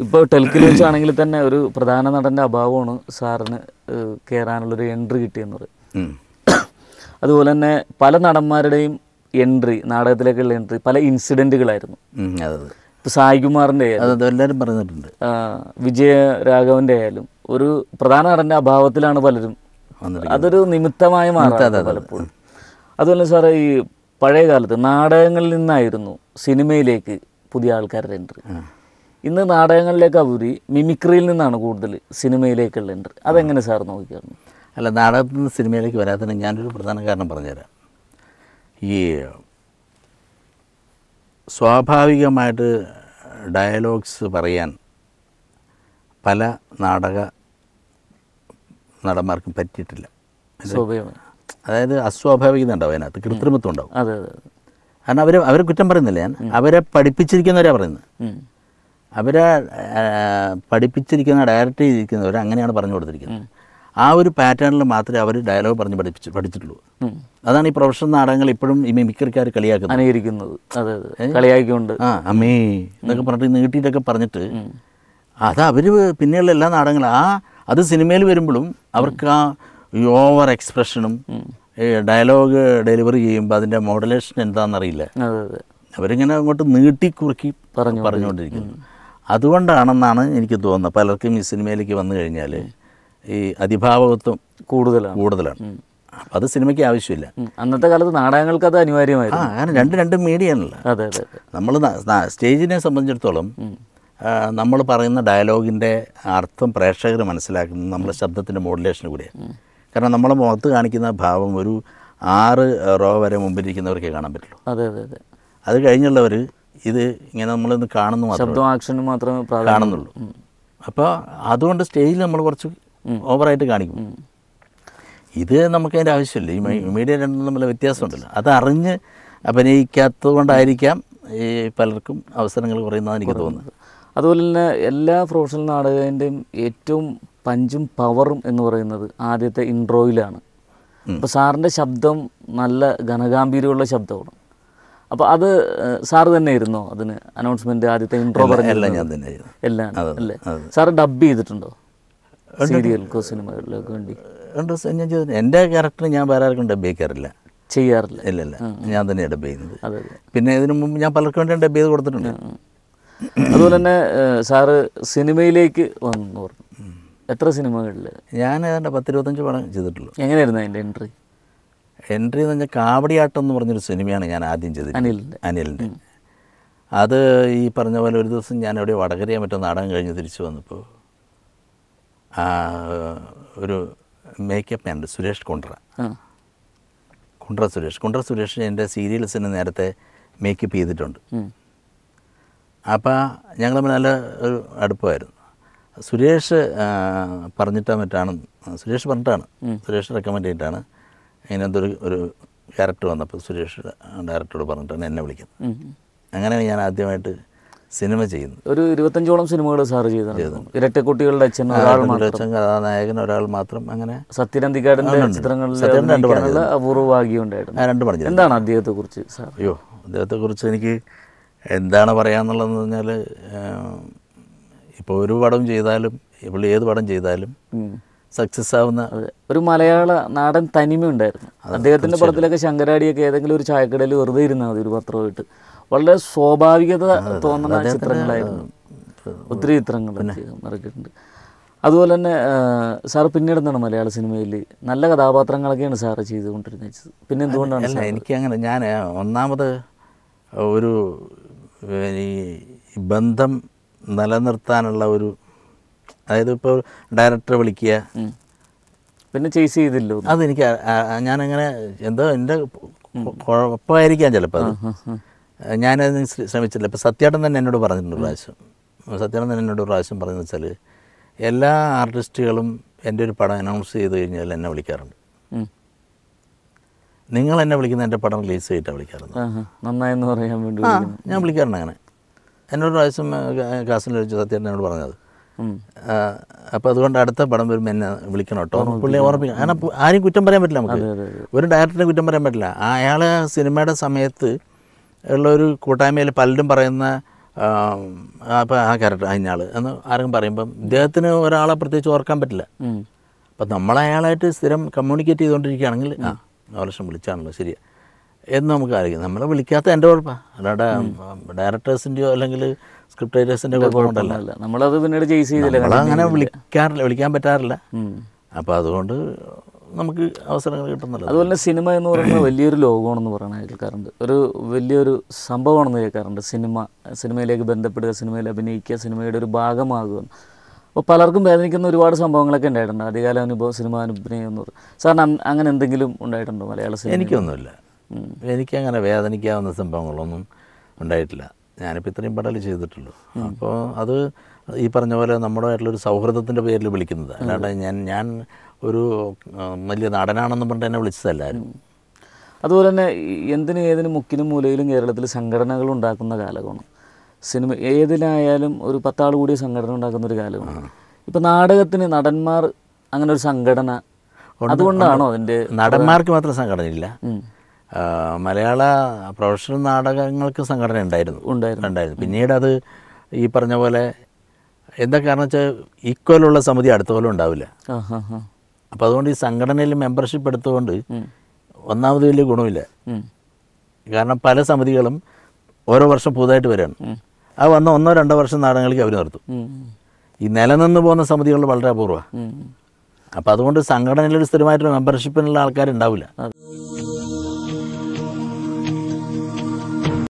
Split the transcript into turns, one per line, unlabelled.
ഇപ്പോൾ ടെൽക്കിൽ വെച്ചാണെങ്കിൽ തന്നെ ഒരു പ്രധാന നടൻ്റെ അഭാവമാണ് സാറിന് കയറാനുള്ളൊരു എൻട്രി കിട്ടിയെന്ന് പറയും. അതുപോലെ തന്നെ പല നടന്മാരുടെയും എൻട്രി, നാടകത്തിലേക്കുള്ള എൻട്രി പല ഇൻസിഡൻറ്റുകളായിരുന്നു. ഇപ്പോൾ സായികുമാറിൻ്റെ
എല്ലാവരും പറഞ്ഞിട്ടുണ്ട്,
വിജയരാഘവൻ്റെ ആയാലും ഒരു പ്രധാന നടൻ്റെ അഭാവത്തിലാണ് പലരും, അതൊരു നിമിത്തമായി മാറാറുണ്ട് പലപ്പോഴും. അതുപോലെ സാറേ, ഈ പഴയ കാലത്ത് നാടകങ്ങളിൽ നിന്നായിരുന്നു സിനിമയിലേക്ക് പുതിയ ആൾക്കാരുടെ എൻട്രി. ഇന്ന് നാടകങ്ങളിലേക്ക് ഉപരി മിമിക്രിയിൽ നിന്നാണ് കൂടുതൽ സിനിമയിലേക്കുള്ള എൻട്രി. അതെങ്ങനെ സാർ നോക്കിയായിരുന്നു?
അല്ല, നാടകത്തിൽ നിന്ന് സിനിമയിലേക്ക് വരാത്തതിന് ഞാനൊരു പ്രധാന കാരണം പറഞ്ഞുതരാം. ഈ സ്വാഭാവികമായിട്ട് ഡയലോഗ്സ് പറയാൻ പല നടന്മാർക്കും പറ്റിയിട്ടില്ല. അതായത് അസ്വാഭാവികത ഉണ്ടാവും, അതിനകത്ത് കൃത്രിമത്വം ഉണ്ടാവും. കാരണം അവരെ കുറ്റം പറയുന്നില്ല ഞാൻ, അവരെ പഠിപ്പിച്ചിരിക്കുന്നവരാണ് പറയുന്നത്. അവരെ പഠിപ്പിച്ചിരിക്കുന്ന, ഡയറക്റ്റ് ചെയ്തിരിക്കുന്നവർ അങ്ങനെയാണ് പറഞ്ഞു കൊടുത്തിരിക്കുന്നത്. ആ ഒരു പാറ്റേണിൽ മാത്രമേ അവർ ഡയലോഗ് പറഞ്ഞ് പഠിച്ചിട്ടുള്ളൂ. അതാണ് ഈ പ്രൊഫഷണൽ നാടകങ്ങൾ ഇപ്പോഴും ഈ മിമിക്രിക്കാർ കളിയാക്കുന്നത്.
കളിയാക്കിക്കൊണ്ട്
അമ്മേ എന്നൊക്കെ പറഞ്ഞിട്ട് നീട്ടിയിട്ടൊക്കെ പറഞ്ഞിട്ട് അത് അവർ പിന്നെയുള്ള എല്ലാ നാടകങ്ങളും അത് സിനിമയിൽ വരുമ്പോഴും അവർക്ക് ആ ഓവർ എക്സ്പ്രഷനും ഡയലോഗ് ഡെലിവറി ചെയ്യുമ്പോൾ അതിൻ്റെ മോഡുലേഷൻ എന്താണെന്നറിയില്ല. അവരിങ്ങനെ അങ്ങോട്ട് നീട്ടിക്കുറുക്കി പറഞ്ഞുകൊണ്ടിരിക്കുന്നു. അതുകൊണ്ടാണെന്നാണ് എനിക്ക് തോന്നുന്നത് പലർക്കും ഈ സിനിമയിലേക്ക് വന്നു കഴിഞ്ഞാൽ ഈ അതിഭാവത്വം കൂടുതലാണ്. അപ്പം അത് സിനിമയ്ക്ക് ആവശ്യമില്ല.
അന്നത്തെ കാലത്ത് നാടകങ്ങൾക്ക് അത് അനിവാര്യമായിരുന്നു.
കാരണം രണ്ട് മീഡിയാണല്ലോ. നമ്മൾ സ്റ്റേജിനെ സംബന്ധിച്ചിടത്തോളം നമ്മൾ പറയുന്ന ഡയലോഗിൻ്റെ അർത്ഥം പ്രേക്ഷകർ മനസ്സിലാക്കുന്നത് നമ്മുടെ ശബ്ദത്തിൻ്റെ മോഡുലേഷന് കൂടിയാണ്. കാരണം നമ്മളെ മുഖത്ത് കാണിക്കുന്ന ഭാവം ഒരു 6 റോ വരെ മുമ്പിലിരിക്കുന്നവർക്കേ കാണാൻ പറ്റുള്ളൂ. അത് കഴിഞ്ഞുള്ളവർ ഇത് ഇങ്ങനെ നമ്മളിന്ന് കാണുന്നു മാത്രമേ കാണുന്നുള്ളൂ. അപ്പോൾ അതുകൊണ്ട് സ്റ്റേജിൽ നമ്മൾ കുറച്ച് ഓവറായിട്ട് കാണിക്കും. ഇത് നമുക്കതിൻ്റെ ആവശ്യമില്ല. ഈ മീഡിയ രണ്ടും തമ്മിലുള്ള വ്യത്യാസമുണ്ടല്ലോ, അത് അറിഞ്ഞ് അഭിനയിക്കാത്തത് കൊണ്ടായിരിക്കാം ഈ പലർക്കും അവസരങ്ങൾ കുറയുന്നതെന്ന് എനിക്ക് തോന്നുന്നത്.
അതുപോലെ തന്നെ എല്ലാ പ്രൊഫഷണൽ നാടകത്തിൻ്റെയും ഏറ്റവും പഞ്ചും പവറും എന്ന് പറയുന്നത് ആദ്യത്തെ ഇൻട്രോയിലാണ്. അപ്പോൾ സാറിൻ്റെ ശബ്ദം നല്ല ഘനഗാംഭീര്യമുള്ള ശബ്ദമാണ്. അപ്പോൾ അത് സാറ് തന്നെ ആയിരുന്നോ അതിന് അനൗൺസ്മെൻറ്റ് ആദ്യത്തെ ഇൻട്രോ
പറഞ്ഞെല്ലാം ഞാൻ തന്നെ
എല്ലാം അല്ലേ? സാറ് ഡബ് ചെയ്തിട്ടുണ്ടോ സീരിയൽക്കോ സിനിമകളിലൊക്കെ വേണ്ടി?
ഞാൻ ചെയ്തിട്ടുണ്ട്. എൻ്റെ ക്യാരക്ടർ ഞാൻ വേറെ ആർക്കും ഡബ് ചെയ്യാറില്ല. ഇല്ല, ഞാൻ തന്നെ ഡബ് ചെയ്യുന്നത്. പിന്നെ ഇതിനു മുമ്പ് ഞാൻ പലർക്കും വേണ്ടി ഡബ് ചെയ്ത് കൊടുത്തിട്ടുണ്ട്.
അതുപോലെ തന്നെ സാറ് സിനിമയിലേക്ക് വന്നു പറഞ്ഞു. എത്ര സിനിമകളിൽ?
ഞാൻ ഏതാണ്ട് 10-25 പടം ചെയ്തിട്ടുള്ളൂ.
എങ്ങനെയായിരുന്നു അതിൻ്റെ എൻട്രി
എന്ന് പറഞ്ഞാൽ കാവടിയാട്ടം എന്ന് പറഞ്ഞൊരു സിനിമയാണ് ഞാൻ ആദ്യം ചെയ്തത്, അനിലിൻ്റെ. അത് ഈ പറഞ്ഞ പോലെ ഒരു ദിവസം ഞാൻ എവിടെ വടകരയോ മറ്റോ നാടകം കഴിഞ്ഞ് തിരിച്ചു വന്നപ്പോൾ ഒരു മേക്കപ്പ് മാൻ സുരേഷ് കുണ്ട്ര സുരേഷ് എൻ്റെ സീരിയൽസിന് നേരത്തെ മേക്കപ്പ് ചെയ്തിട്ടുണ്ട്. അപ്പോൾ ഞങ്ങൾ തമ്മിൽ നല്ല ഒരു അടുപ്പമായിരുന്നു. സുരേഷ് പറഞ്ഞിട്ടാണ് സുരേഷ് റെക്കമെൻഡ് ചെയ്തിട്ടാണ് അതിനകത്തൊരു ക്യാരക്ടർ വന്നപ്പോൾ സുരേഷ് ഡയറക്ടറോട് പറഞ്ഞിട്ടാണ് എന്നെ വിളിക്കുന്നത്. അങ്ങനെയാണ് ഞാൻ ആദ്യമായിട്ട് സിനിമ ചെയ്യുന്നത്.
ഒരു 25ഓളം സിനിമകൾ സാറ് ചെയ്തു. ഇരട്ടക്കുട്ടികളുടെ അച്ഛൻ,
കഥാനായകൻ ഒരാൾ മാത്രം. അങ്ങനെ
സത്യനന്ദിക്കാടിൻ്റെ ചിത്രങ്ങളിൽ അപൂർവ ഭാഗ്യമുണ്ടായിരുന്നു.
2 പടം.
എന്താണ് അദ്ദേഹത്തെക്കുറിച്ച് സാർ?
അദ്ദേഹത്തെക്കുറിച്ച് എനിക്ക് എന്താണ് പറയാന്നുള്ളതെന്ന് പറഞ്ഞാൽ, ഇപ്പോൾ ഒരു പടം ചെയ്താലും ഇപ്പോൾ ഏത് പടം ചെയ്താലും സക്സസ് ആവുന്ന
ഒരു മലയാള നാടൻ തനിമയുണ്ടായിരുന്നു അദ്ദേഹത്തിൻ്റെ പടത്തിലൊക്കെ. ശങ്കരാടിയൊക്കെ ഏതെങ്കിലും ഒരു ചായക്കടയിൽ വെറുതെ ഇരുന്നാൽ മതി ഒരു പത്രമായിട്ട്, വളരെ സ്വാഭാവികത തോന്നുന്ന ചിത്രങ്ങളായിരുന്നു. ഒത്തിരി ചിത്രങ്ങൾ ഇറക്കിയിട്ടുണ്ട്. അതുപോലെ തന്നെ സാറ് പിന്നീട് എന്താണ് മലയാള സിനിമയിൽ നല്ല കഥാപാത്രങ്ങളൊക്കെയാണ് സാറ് ചെയ്തുകൊണ്ടിരുന്നത്. പിന്നെ എന്തുകൊണ്ടാണ്?
എനിക്കങ്ങനെ ഞാൻ ഒന്നാമത് ഒരു ഈ ബന്ധം നിലനിർത്താനുള്ള ഒരു, അതായത് ഇപ്പോൾ ഡയറക്ടറെ വിളിക്കുക
പിന്നെ ചേസ് ചെയ്തില്ലോ,
അതെനിക്ക് ഞാനങ്ങനെ എന്തോ എൻ്റെ കുഴപ്പമായിരിക്കാം ചിലപ്പോൾ. അത് ഞാനതിന് ശ്രമിച്ചില്ല. ഇപ്പോൾ സത്യേട്ടൻ തന്നെ എന്നോട് പറഞ്ഞിട്ടുണ്ട് പ്രാവശ്യം പറഞ്ഞതെന്ന് വെച്ചാൽ, എല്ലാ ആർട്ടിസ്റ്റുകളും എൻ്റെ ഒരു പടം അനൗൺസ് ചെയ്ത് കഴിഞ്ഞാൽ എന്നെ വിളിക്കാറുണ്ട്. നിങ്ങൾ എന്നെ വിളിക്കുന്ന എൻ്റെ പടം റിലീസ് ചെയ്തിട്ടാണ് വിളിക്കാറുണ്ട്.
നന്നായെന്ന് പറയാൻ വേണ്ടി
ഞാൻ വിളിക്കാറുണ്ട്. അങ്ങനെ എന്നോട് പ്രാവശ്യം കാസിൽ വെച്ച് സത്യേട്ടൻ എന്നോട് പറഞ്ഞത്. അപ്പോൾ അതുകൊണ്ട് അടുത്ത പടം വരുമ്പോൾ എന്നെ വിളിക്കണം കേട്ടോ, പുള്ളിയെ ഓർമ്മിക്കണം. കാരണം ആരും കുറ്റം പറയാൻ പറ്റില്ല, നമുക്ക് ഒരു ഡയറക്ടറിനെ കുറ്റം പറയാൻ പറ്റില്ല. അയാൾ സിനിമയുടെ സമയത്ത് ഉള്ള ഒരു കൂട്ടായ്മയിൽ പലരും പറയുന്ന അപ്പോൾ ആ ക്യാരക്ടർ അതിനാൾ എന്ന് ആരെങ്കിലും പറയുമ്പം ഇദ്ദേഹത്തിന് ഒരാളെ പ്രത്യേകിച്ച് ഓർക്കാൻ പറ്റില്ല. അപ്പം നമ്മൾ അയാളായിട്ട് സ്ഥിരം കമ്മ്യൂണിക്കേറ്റ് ചെയ്തുകൊണ്ടിരിക്കുകയാണെങ്കിൽ വർഷം വിളിച്ചാണല്ലോ ശരിയാണ് എന്ന് നമുക്ക് ആയിരിക്കും. നമ്മളെ വിളിക്കാത്ത എൻ്റെ കുഴപ്പമാണ്, അല്ലാതെ ഡയറക്ടേഴ്സിൻ്റെയോ അല്ലെങ്കിൽ സ്ക്രിപ്റ്റ് റൈറ്റേഴ്സിൻ്റെ കുഴപ്പമുണ്ടല്ലോ.
നമ്മളത് പിന്നീട് ചെയ്സ് ചെയ്തില്ല,
നമ്മളങ്ങനെ വിളിക്കാൻ പറ്റാറില്ല. അപ്പോൾ അതുകൊണ്ട് നമുക്ക് അവസരങ്ങൾ കിട്ടുന്നില്ല.
അതുപോലെ തന്നെ സിനിമ എന്ന് പറയുന്നത് വലിയൊരു ലോകമാണെന്ന് പറയുന്നത് കേൾക്കാറുണ്ട്, ഒരു വലിയൊരു സംഭവമാണെന്ന് കേൾക്കാറുണ്ട്. സിനിമയിലേക്ക് ബന്ധപ്പെടുക, സിനിമയിൽ അഭിനയിക്കുക, സിനിമയുടെ ഒരു ഭാഗമാകുക. അപ്പോൾ പലർക്കും വേദനിക്കുന്ന ഒരുപാട് സംഭവങ്ങളൊക്കെ ഉണ്ടായിട്ടുണ്ട്, ആദ്യകാല അനുഭവം, സിനിമ അനുഭവം എന്ന് പറയും. സാറിന് അങ്ങനെ എന്തെങ്കിലും ഉണ്ടായിട്ടുണ്ടോ മലയാള സിനിമ?
എനിക്കൊന്നുമില്ല, എനിക്കങ്ങനെ വേദനിക്കാവുന്ന സംഭവങ്ങളൊന്നും ഉണ്ടായിട്ടില്ല. ഞാനിപ്പോൾ ഇത്രയും പടൽ ചെയ്തിട്ടുള്ളൂ. അപ്പോൾ അത് ഈ പറഞ്ഞ പോലെ നമ്മുടെയായിട്ടുള്ളൊരു സൗഹൃദത്തിൻ്റെ പേരിൽ വിളിക്കുന്നത്, അല്ലാണ്ട് ഞാൻ ഒരു വലിയ നടനാണെന്ന് പറഞ്ഞിട്ട് എന്നെ വിളിച്ചതല്ലായിരുന്നു.
അതുപോലെ തന്നെ എന്തിനും ഏതിനും മുക്കിനും മൂലയിലും കേരളത്തിൽ സംഘടനകൾ ഉണ്ടാക്കുന്ന കാലമാണ്. സിനിമ ഏതിലായാലും ഒരു 10 ആൾ കൂടിയ സംഘടന ഉണ്ടാക്കുന്ന ഒരു കാലമാണ്. ഇപ്പം നാടകത്തിന് നടന്മാർ അങ്ങനെ ഒരു സംഘടന, അതുകൊണ്ടാണോ അതിൻ്റെ?
നടന്മാർക്ക് മാത്രം സംഘടനയില്ല, മലയാള പ്രൊഫഷണൽ നാടകങ്ങൾക്ക് സംഘടന ഉണ്ടായിരുന്നു. പിന്നീട് അത് ഈ പറഞ്ഞ പോലെ എന്താ കാരണം വെച്ചാൽ ഈക്വലുള്ള സമിതി അടുത്ത കൊല്ലം ഉണ്ടാവില്ല. അപ്പോൾ അതുകൊണ്ട് ഈ സംഘടനയിൽ മെമ്പർഷിപ്പ് എടുത്തുകൊണ്ട് ഒന്നാമത് വലിയ ഗുണമില്ല. കാരണം പല സമിതികളും ഓരോ വർഷം പുതുതായിട്ട് വരികയാണ്. അത് വന്ന 1-2 വർഷം നാടകങ്ങൾക്ക് അവർ നിർത്തും. ഈ നിലനിന്ന് പോകുന്ന സമിതികൾ വളരെ അപൂർവമാണ്. അപ്പോൾ അതുകൊണ്ട് സംഘടനയിലൊരു സ്ഥിരമായിട്ടൊരു മെമ്പർഷിപ്പിനുള്ള ആൾക്കാരുണ്ടാവില്ല.